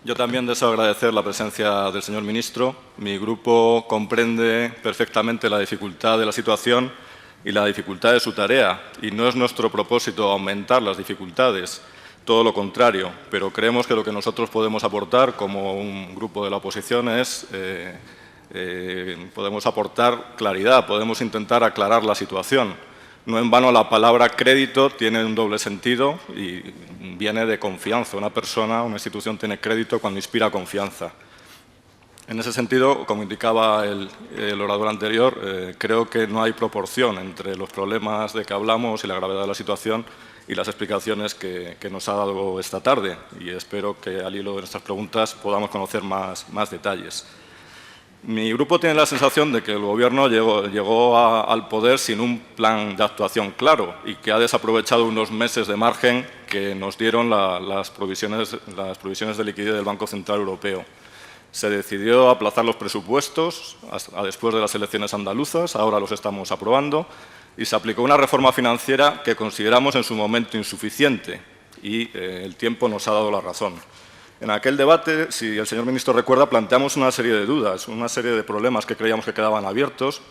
Yo también deseo agradecer la presencia del señor ministro. Mi grupo comprende perfectamente la dificultad de la situación y la dificultad de su tarea. Y no es nuestro propósito aumentar las dificultades, todo lo contrario. Pero creemos que lo que nosotros podemos aportar como un grupo de la oposición es podemos aportar claridad, podemos intentar aclarar la situación. No en vano la palabra crédito tiene un doble sentido y viene de confianza. Una persona, una institución tiene crédito cuando inspira confianza. En ese sentido, como indicaba el orador anterior, creo que no hay proporción entre los problemas de que hablamos y la gravedad de la situación y las explicaciones que nos ha dado esta tarde. Y espero que al hilo de nuestras preguntas podamos conocer más detalles. Mi grupo tiene la sensación de que el Gobierno llegó al poder sin un plan de actuación claro y que ha desaprovechado unos meses de margen que nos dieron las provisiones de liquidez del Banco Central Europeo. Se decidió aplazar los presupuestos a después de las elecciones andaluzas, ahora los estamos aprobando, y se aplicó una reforma financiera que consideramos en su momento insuficiente y el tiempo nos ha dado la razón. En aquel debate, si el señor ministro recuerda, planteamos una serie de dudas, una serie de problemas que creíamos que quedaban abiertos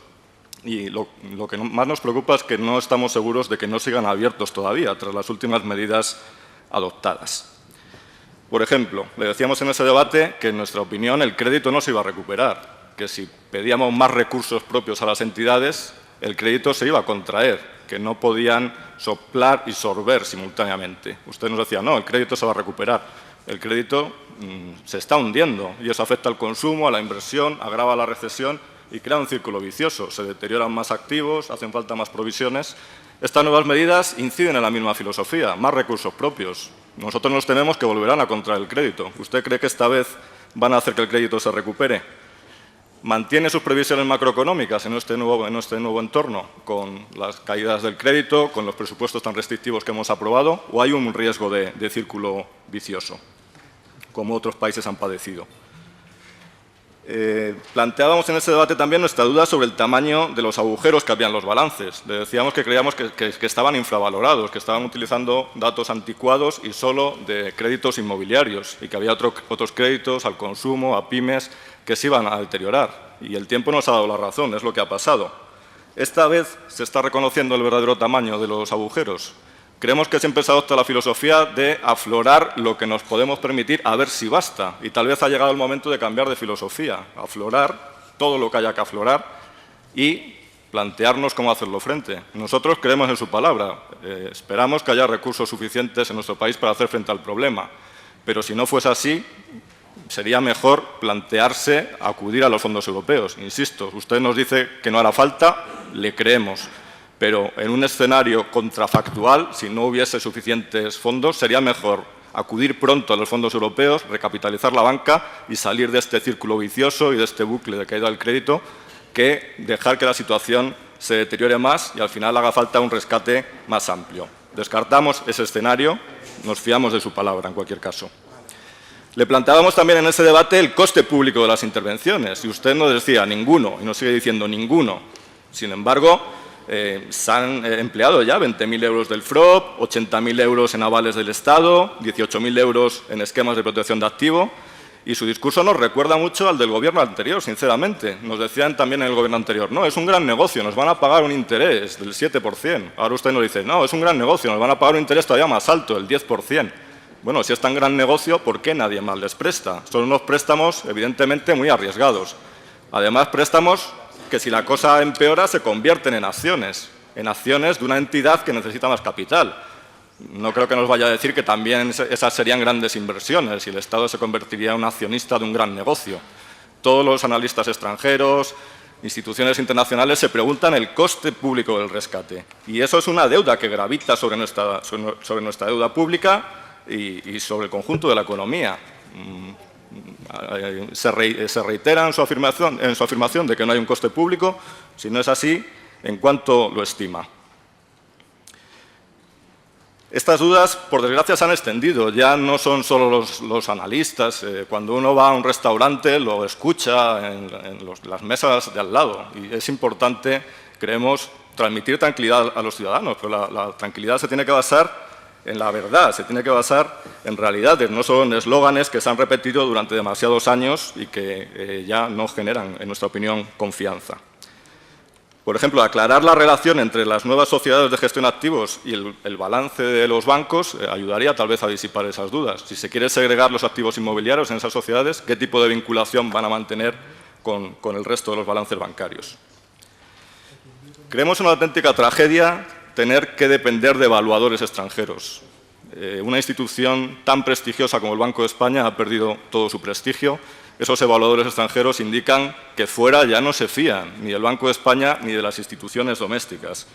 y lo que más nos preocupa es que no estamos seguros de que no sigan abiertos todavía tras las últimas medidas adoptadas. Por ejemplo, le decíamos en ese debate que, en nuestra opinión, el crédito no se iba a recuperar, que si pedíamos más recursos propios a las entidades, el crédito se iba a contraer, que no podían soplar y sorber simultáneamente. Usted nos decía, no, el crédito se va a recuperar. El crédito se está hundiendo y eso afecta al consumo, a la inversión, agrava la recesión y crea un círculo vicioso. Se deterioran más activos, hacen falta más provisiones. Estas nuevas medidas inciden en la misma filosofía, más recursos propios. Nosotros nos tememos que volverán a contraer el crédito. ¿Usted cree que esta vez van a hacer que el crédito se recupere? ¿Mantiene sus previsiones macroeconómicas en este nuevo entorno, con las caídas del crédito, con los presupuestos tan restrictivos que hemos aprobado, o hay un riesgo de círculo vicioso, como otros países han padecido? Planteábamos en ese debate también nuestra duda sobre el tamaño de los agujeros que había en los balances. Le decíamos que creíamos que estaban infravalorados, que estaban utilizando datos anticuados y solo de créditos inmobiliarios y que había otros créditos al consumo, a pymes, que se iban a deteriorar. Y el tiempo nos ha dado la razón, es lo que ha pasado. Esta vez se está reconociendo el verdadero tamaño de los agujeros. Creemos que siempre se adopta la filosofía de aflorar lo que nos podemos permitir a ver si basta. Y tal vez ha llegado el momento de cambiar de filosofía, aflorar todo lo que haya que aflorar y plantearnos cómo hacerlo frente. Nosotros creemos en su palabra. Esperamos que haya recursos suficientes en nuestro país para hacer frente al problema. Pero si no fuese así, sería mejor plantearse acudir a los fondos europeos. Insisto, usted nos dice que no hará falta, le creemos. Pero en un escenario contrafactual, si no hubiese suficientes fondos, sería mejor acudir pronto a los fondos europeos, recapitalizar la banca y salir de este círculo vicioso y de este bucle de caída del crédito, que dejar que la situación se deteriore más y al final haga falta un rescate más amplio. Descartamos ese escenario, nos fiamos de su palabra en cualquier caso. Le planteábamos también en ese debate el coste público de las intervenciones y usted nos decía ninguno y nos sigue diciendo ninguno. Sin embargo, se han empleado ya 20.000 euros del FROP, 80.000 euros en avales del Estado, 18.000 euros en esquemas de protección de activo y su discurso nos recuerda mucho al del Gobierno anterior, sinceramente. Nos decían también en el Gobierno anterior, no, es un gran negocio, nos van a pagar un interés del 7%. Ahora usted nos dice, no, es un gran negocio, nos van a pagar un interés todavía más alto, el 10%. Bueno, si es tan gran negocio, ¿por qué nadie más les presta? Son unos préstamos, evidentemente, muy arriesgados. Además, préstamos que si la cosa empeora se convierten en acciones de una entidad que necesita más capital. No creo que nos vaya a decir que también esas serían grandes inversiones y el Estado se convertiría en un accionista de un gran negocio. Todos los analistas extranjeros, instituciones internacionales se preguntan el coste público del rescate. Y eso es una deuda que gravita sobre nuestra deuda pública y sobre el conjunto de la economía. Se reitera en su afirmación de que no hay un coste público. Si no es así, ¿en cuánto lo estima? Estas dudas, por desgracia, se han extendido. Ya no son solo los analistas. Cuando uno va a un restaurante, lo escucha en las mesas de al lado. Y es importante, creemos, transmitir tranquilidad a los ciudadanos. Pero la tranquilidad se tiene que basar en la verdad, se tiene que basar en realidades, no solo en eslóganes que se han repetido durante demasiados años y que ya no generan, en nuestra opinión, confianza. Por ejemplo, aclarar la relación entre las nuevas sociedades de gestión de activos y el balance de los bancos ayudaría tal vez a disipar esas dudas. Si se quiere segregar los activos inmobiliarios en esas sociedades, ¿qué tipo de vinculación van a mantener con el resto de los balances bancarios? Creemos una auténtica tragedia tener que depender de evaluadores extranjeros. Una institución tan prestigiosa como el Banco de España ha perdido todo su prestigio. Esos evaluadores extranjeros indican que fuera ya no se fían ni del Banco de España ni de las instituciones domésticas.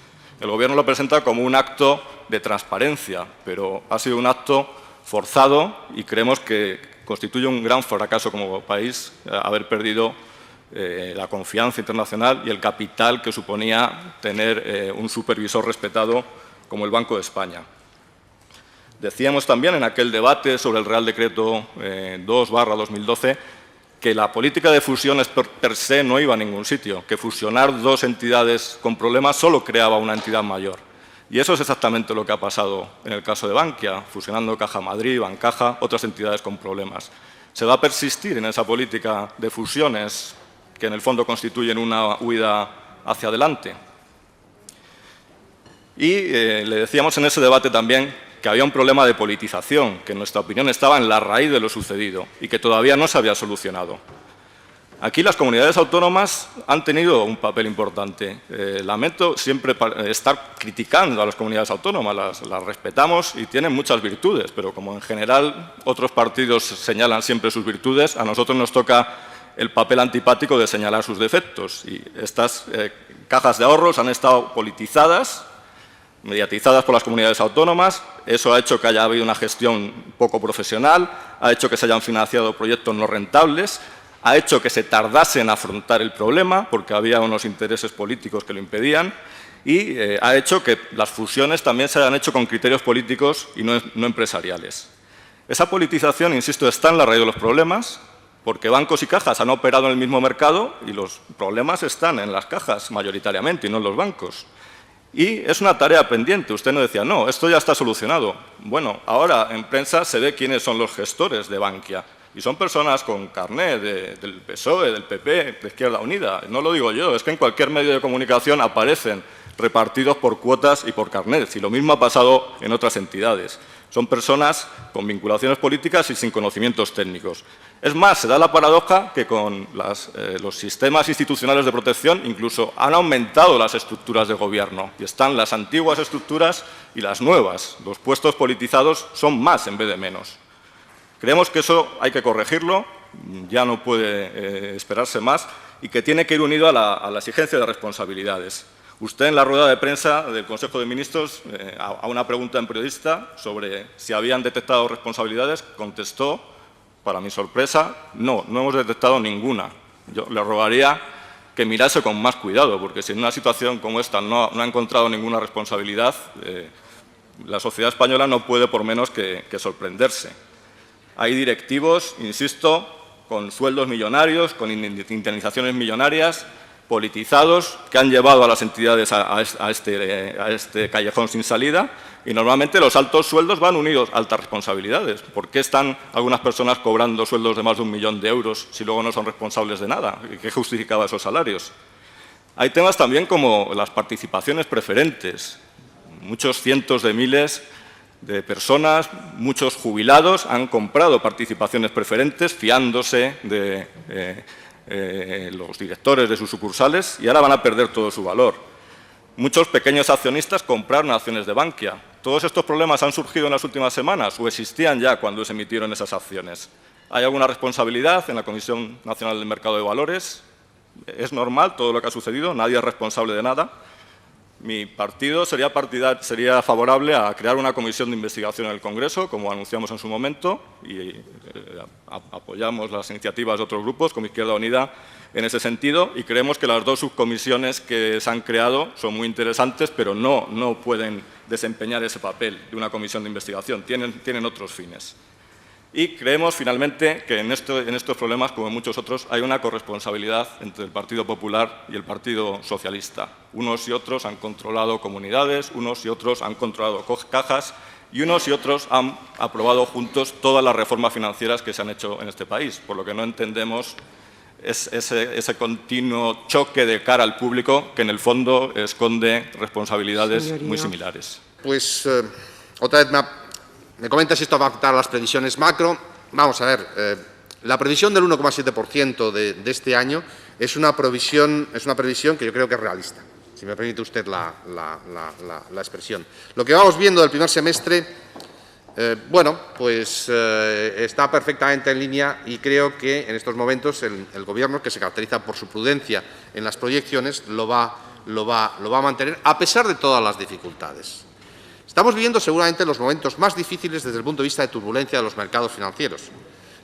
El Gobierno lo presenta como un acto de transparencia, pero ha sido un acto forzado y creemos que constituye un gran fracaso como país haber perdido la confianza internacional y el capital que suponía tener un supervisor respetado como el Banco de España. Decíamos también en aquel debate sobre el Real Decreto 2/2012 que la política de fusiones per se no iba a ningún sitio, que fusionar dos entidades con problemas solo creaba una entidad mayor. Y eso es exactamente lo que ha pasado en el caso de Bankia, fusionando Caja Madrid, Bancaja, otras entidades con problemas. ¿Se va a persistir en esa política de fusiones que en el fondo constituyen una huida hacia adelante? Y le decíamos en ese debate también que había un problema de politización, que en nuestra opinión estaba en la raíz de lo sucedido y que todavía no se había solucionado. Aquí las comunidades autónomas han tenido un papel importante. Lamento siempre estar criticando a las comunidades autónomas, las respetamos y tienen muchas virtudes, pero como en general otros partidos señalan siempre sus virtudes, a nosotros nos toca el papel antipático de señalar sus defectos. Y estas cajas de ahorros han estado politizadas, mediatizadas por las comunidades autónomas. Eso ha hecho que haya habido una gestión poco profesional, ha hecho que se hayan financiado proyectos no rentables, ha hecho que se tardase en afrontar el problema porque había unos intereses políticos que lo impedían y ha hecho que las fusiones también se hayan hecho con criterios políticos y no empresariales. Esa politización, insisto, está en la raíz de los problemas porque bancos y cajas han operado en el mismo mercado y los problemas están en las cajas mayoritariamente y no en los bancos. Y es una tarea pendiente. Usted nos decía, no, esto ya está solucionado. Bueno, ahora en prensa se ve quiénes son los gestores de Bankia. Y son personas con carnet del PSOE, del PP, de Izquierda Unida. No lo digo yo, es que en cualquier medio de comunicación aparecen repartidos por cuotas y por carnets. Y lo mismo ha pasado en otras entidades. Son personas con vinculaciones políticas y sin conocimientos técnicos. Es más, se da la paradoja que con los sistemas institucionales de protección incluso han aumentado las estructuras de gobierno y están las antiguas estructuras y las nuevas. Los puestos politizados son más en vez de menos. Creemos que eso hay que corregirlo, ya no puede esperarse más y que tiene que ir unido a la exigencia de responsabilidades. Usted en la rueda de prensa del Consejo de Ministros, a una pregunta en periodista sobre si habían detectado responsabilidades, contestó, para mi sorpresa, no hemos detectado ninguna. Yo le rogaría que mirase con más cuidado, porque si en una situación como esta no ha encontrado ninguna responsabilidad, la sociedad española no puede por menos que sorprenderse. Hay directivos, insisto, con sueldos millonarios, con indemnizaciones millonarias, politizados, que han llevado a las entidades a este callejón sin salida y normalmente los altos sueldos van unidos a altas responsabilidades. ¿Por qué están algunas personas cobrando sueldos de más de 1 millón de euros si luego no son responsables de nada? ¿Qué justificaba esos salarios? Hay temas también como las participaciones preferentes. Muchos cientos de miles de personas, muchos jubilados han comprado participaciones preferentes fiándose de los directores de sus sucursales y ahora van a perder todo su valor. Muchos pequeños accionistas compraron acciones de Bankia. ¿Todos estos problemas han surgido en las últimas semanas o existían ya cuando se emitieron esas acciones? ¿Hay alguna responsabilidad en la Comisión Nacional del Mercado de Valores? ¿Es normal todo lo que ha sucedido? ¿Nadie es responsable de nada? Mi partido sería favorable a crear una comisión de investigación en el Congreso, como anunciamos en su momento, y apoyamos las iniciativas de otros grupos, como Izquierda Unida, en ese sentido, y creemos que las dos subcomisiones que se han creado son muy interesantes, pero no pueden desempeñar ese papel de una comisión de investigación, tienen otros fines. Y creemos, finalmente, que en estos problemas, como en muchos otros, hay una corresponsabilidad entre el Partido Popular y el Partido Socialista. Unos y otros han controlado comunidades, unos y otros han controlado cajas y unos y otros han aprobado juntos todas las reformas financieras que se han hecho en este país, por lo que no entendemos ese continuo choque de cara al público que en el fondo esconde responsabilidades muy similares. Pues otra vez me comenta si esto va a afectar a las previsiones macro. Vamos a ver, la previsión del 1,7% de este año es una previsión que yo creo que es realista, si me permite usted la expresión. Lo que vamos viendo del primer semestre, bueno, pues está perfectamente en línea y creo que en estos momentos el Gobierno, que se caracteriza por su prudencia en las proyecciones, lo va a mantener a pesar de todas las dificultades. Estamos viviendo seguramente los momentos más difíciles desde el punto de vista de turbulencia de los mercados financieros.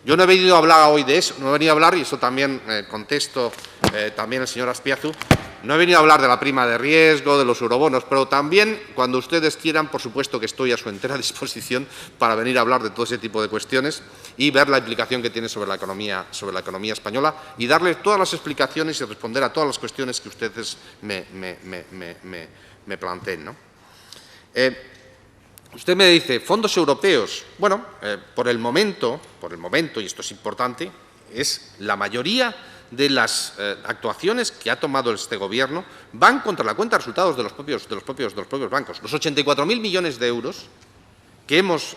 Yo no he venido a hablar hoy de eso, no he venido a hablar, y eso también contesto también al señor Azpiazu, no he venido a hablar de la prima de riesgo, de los eurobonos, pero también, cuando ustedes quieran, por supuesto que estoy a su entera disposición para venir a hablar de todo ese tipo de cuestiones y ver la implicación que tiene sobre la economía española y darle todas las explicaciones y responder a todas las cuestiones que ustedes me planteen, ¿no? Usted me dice, fondos europeos. Bueno, por el momento, y esto es importante, es la mayoría de las actuaciones que ha tomado este Gobierno van contra la cuenta de resultados de los propios bancos. Los 84.000 millones de euros que hemos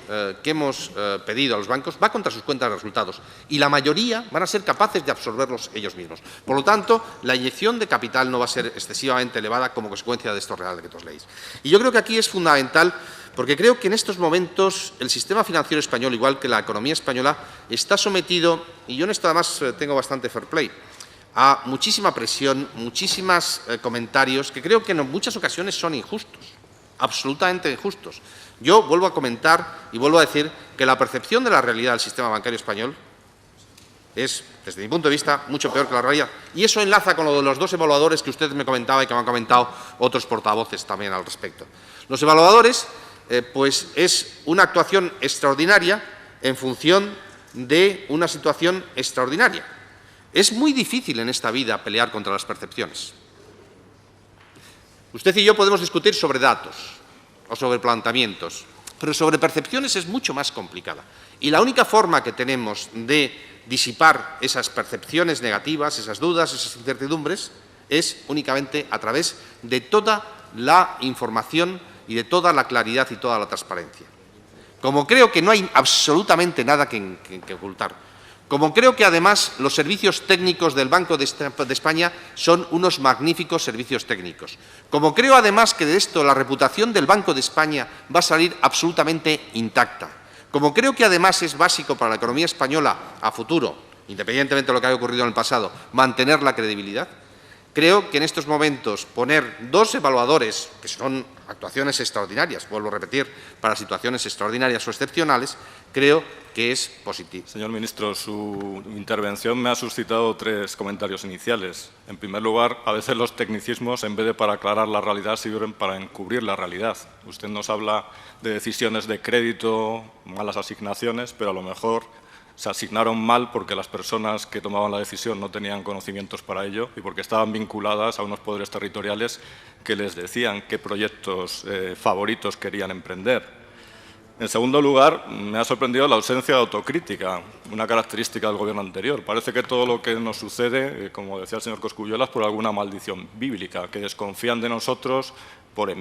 pedido a los bancos va contra sus cuentas de resultados y la mayoría van a ser capaces de absorberlos ellos mismos. Por lo tanto, la inyección de capital no va a ser excesivamente elevada como consecuencia de estos Real Decretos Leyes. Y yo creo que aquí es fundamental, porque creo que en estos momentos el sistema financiero español, igual que la economía española, está sometido, y yo en esto además tengo bastante fair play, a muchísima presión, muchísimos comentarios que creo que en muchas ocasiones son injustos, absolutamente injustos. Yo vuelvo a comentar y vuelvo a decir que la percepción de la realidad del sistema bancario español es, desde mi punto de vista, mucho peor que la realidad. Y eso enlaza con lo de los dos evaluadores que usted me comentaba y que me han comentado otros portavoces también al respecto. Los evaluadores, pues es una actuación extraordinaria en función de una situación extraordinaria. Es muy difícil en esta vida pelear contra las percepciones. Usted y yo podemos discutir sobre datos o sobre planteamientos, pero sobre percepciones es mucho más complicada. Y la única forma que tenemos de disipar esas percepciones negativas, esas dudas, esas incertidumbres, es únicamente a través de toda la información y de toda la claridad y toda la transparencia. Como creo que no hay absolutamente nada que ocultar, como creo que además los servicios técnicos del Banco de España son unos magníficos servicios técnicos, como creo además que de esto la reputación del Banco de España va a salir absolutamente intacta, como creo que además es básico para la economía española a futuro, independientemente de lo que haya ocurrido en el pasado, mantener la credibilidad, creo que en estos momentos poner dos evaluadores, que son actuaciones extraordinarias, vuelvo a repetir, para situaciones extraordinarias o excepcionales, creo que es positivo. Señor Ministro, su intervención me ha suscitado tres comentarios iniciales. En primer lugar, a veces los tecnicismos, en vez de para aclarar la realidad, sirven para encubrir la realidad. Usted nos habla de decisiones de crédito, malas asignaciones, pero a lo mejor se asignaron mal porque las personas que tomaban la decisión no tenían conocimientos para ello y porque estaban vinculadas a unos poderes territoriales que les decían qué proyectos favoritos querían emprender. En segundo lugar, me ha sorprendido la ausencia de autocrítica, una característica del Gobierno anterior. Parece que todo lo que nos sucede, como decía el señor Cosculluela, es por alguna maldición bíblica, que desconfían de nosotros por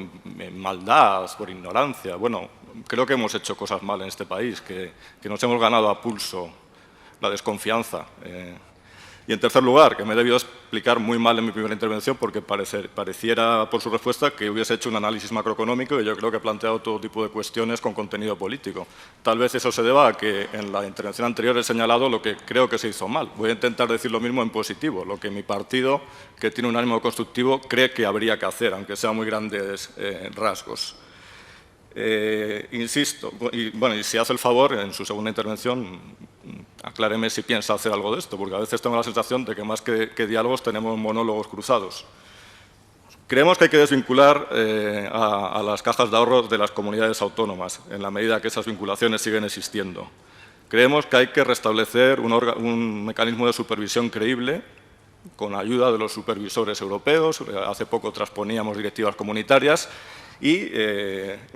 maldad, por ignorancia. Bueno, creo que hemos hecho cosas mal en este país, que nos hemos ganado a pulso la desconfianza. Y en tercer lugar, que me he debido explicar muy mal en mi primera intervención porque pareciera por su respuesta que hubiese hecho un análisis macroeconómico y yo creo que he planteado todo tipo de cuestiones con contenido político. Tal vez eso se deba a que en la intervención anterior he señalado lo que creo que se hizo mal. Voy a intentar decir lo mismo en positivo, lo que mi partido, que tiene un ánimo constructivo, cree que habría que hacer, aunque sea muy grandes rasgos. Insisto, y si hace el favor, en su segunda intervención, acláreme si piensa hacer algo de esto, porque a veces tengo la sensación de que más que diálogos tenemos monólogos cruzados. Creemos que hay que desvincular a las cajas de ahorro de las comunidades autónomas, en la medida que esas vinculaciones siguen existiendo. Creemos que hay que restablecer un mecanismo de supervisión creíble, con ayuda de los supervisores europeos. Hace poco transponíamos directivas comunitarias, y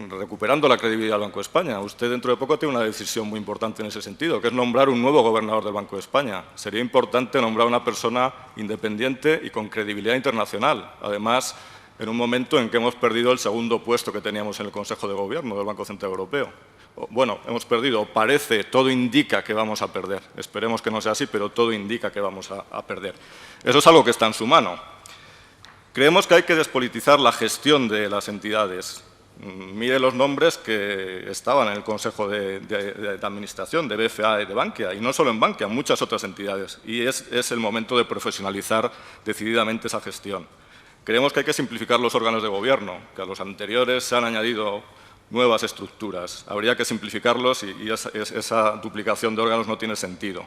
recuperando la credibilidad del Banco de España. Usted dentro de poco tiene una decisión muy importante en ese sentido, que es nombrar un nuevo gobernador del Banco de España. Sería importante nombrar una persona independiente y con credibilidad internacional. Además, en un momento en que hemos perdido el segundo puesto que teníamos en el Consejo de Gobierno del Banco Central Europeo. Bueno, hemos perdido, parece, todo indica que vamos a perder. Esperemos que no sea así, pero todo indica que vamos a perder. Eso es algo que está en su mano. Creemos que hay que despolitizar la gestión de las entidades. Mire los nombres que estaban en el Consejo de Administración de BFA y de Bankia, y no solo en Bankia, en muchas otras entidades. Y es el momento de profesionalizar decididamente esa gestión. Creemos que hay que simplificar los órganos de gobierno, que a los anteriores se han añadido nuevas estructuras. Habría que simplificarlos y esa duplicación de órganos no tiene sentido.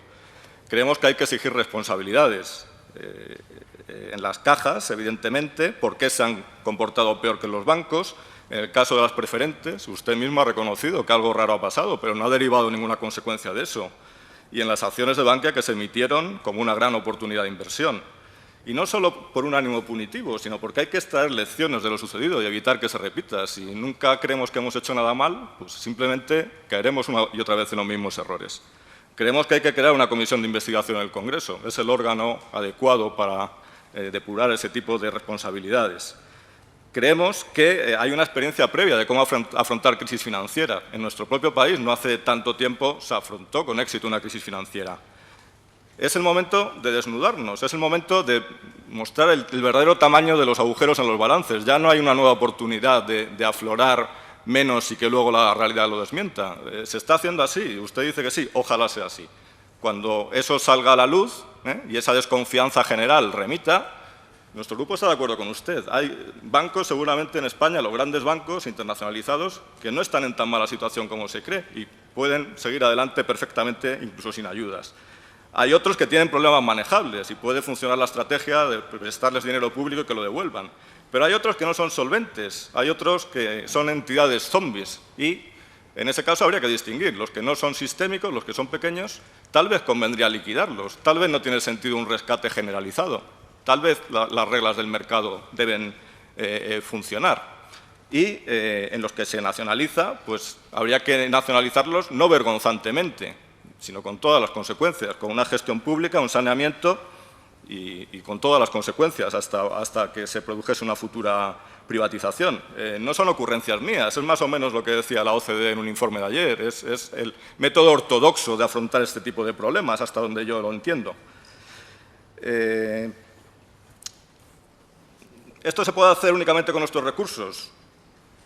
Creemos que hay que exigir responsabilidades. En las cajas, evidentemente, por qué se han comportado peor que los bancos. En el caso de las preferentes, usted mismo ha reconocido que algo raro ha pasado, pero no ha derivado ninguna consecuencia de eso. Y en las acciones de Bankia que se emitieron como una gran oportunidad de inversión. Y no solo por un ánimo punitivo, sino porque hay que extraer lecciones de lo sucedido y evitar que se repita. Si nunca creemos que hemos hecho nada mal, pues simplemente caeremos una y otra vez en los mismos errores. Creemos que hay que crear una comisión de investigación en el Congreso. Es el órgano adecuado para depurar ese tipo de responsabilidades. Creemos que hay una experiencia previa de cómo afrontar crisis financiera. En nuestro propio país, no hace tanto tiempo, se afrontó con éxito una crisis financiera. Es el momento de desnudarnos, es el momento de mostrar el verdadero tamaño de los agujeros en los balances. Ya no hay una nueva oportunidad de aflorar menos y que luego la realidad lo desmienta. Se está haciendo así, usted dice que sí, ojalá sea así. Cuando eso salga a la luz y esa desconfianza general remita, nuestro grupo está de acuerdo con usted. Hay bancos seguramente en España, los grandes bancos internacionalizados, que no están en tan mala situación como se cree y pueden seguir adelante perfectamente, incluso sin ayudas. Hay otros que tienen problemas manejables y puede funcionar la estrategia de prestarles dinero público y que lo devuelvan. Pero hay otros que no son solventes, hay otros que son entidades zombies y en ese caso habría que distinguir. Los que no son sistémicos, los que son pequeños, tal vez convendría liquidarlos, tal vez no tiene sentido un rescate generalizado, tal vez las reglas del mercado deben funcionar. Y en los que se nacionaliza, pues habría que nacionalizarlos no vergonzantemente, sino con todas las consecuencias, con una gestión pública, un saneamiento y con todas las consecuencias hasta que se produjese una futura privatización. No son ocurrencias mías, es más o menos lo que decía la OCDE en un informe de ayer, es el método ortodoxo de afrontar este tipo de problemas, hasta donde yo lo entiendo. ¿Esto se puede hacer únicamente con nuestros recursos?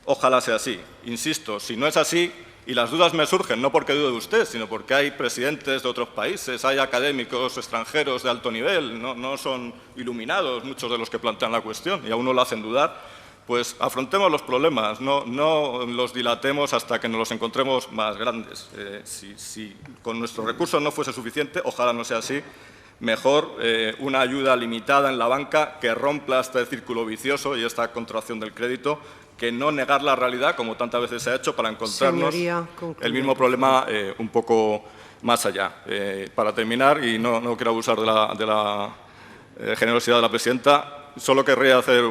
Ojalá sea así. Insisto, si no es así, y las dudas me surgen, no porque dude de usted, sino porque hay presidentes de otros países, hay académicos extranjeros de alto nivel, no son iluminados muchos de los que plantean la cuestión y a uno lo hacen dudar, pues afrontemos los problemas, no los dilatemos hasta que nos los encontremos más grandes. Si con nuestros recursos no fuese suficiente, ojalá no sea así, mejor una ayuda limitada en la banca que rompa este círculo vicioso y esta contracción del crédito, que no negar la realidad, como tantas veces se ha hecho, para encontrarnos el mismo problema un poco más allá. Para terminar, y no quiero abusar de la generosidad de la presidenta, solo querría hacer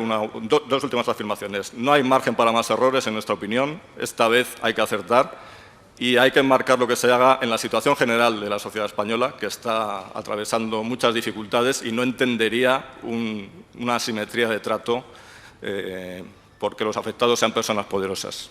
dos últimas afirmaciones. No hay margen para más errores, en nuestra opinión. Esta vez hay que acertar y hay que enmarcar lo que se haga en la situación general de la sociedad española, que está atravesando muchas dificultades y no entendería una asimetría de trato porque los afectados sean personas poderosas.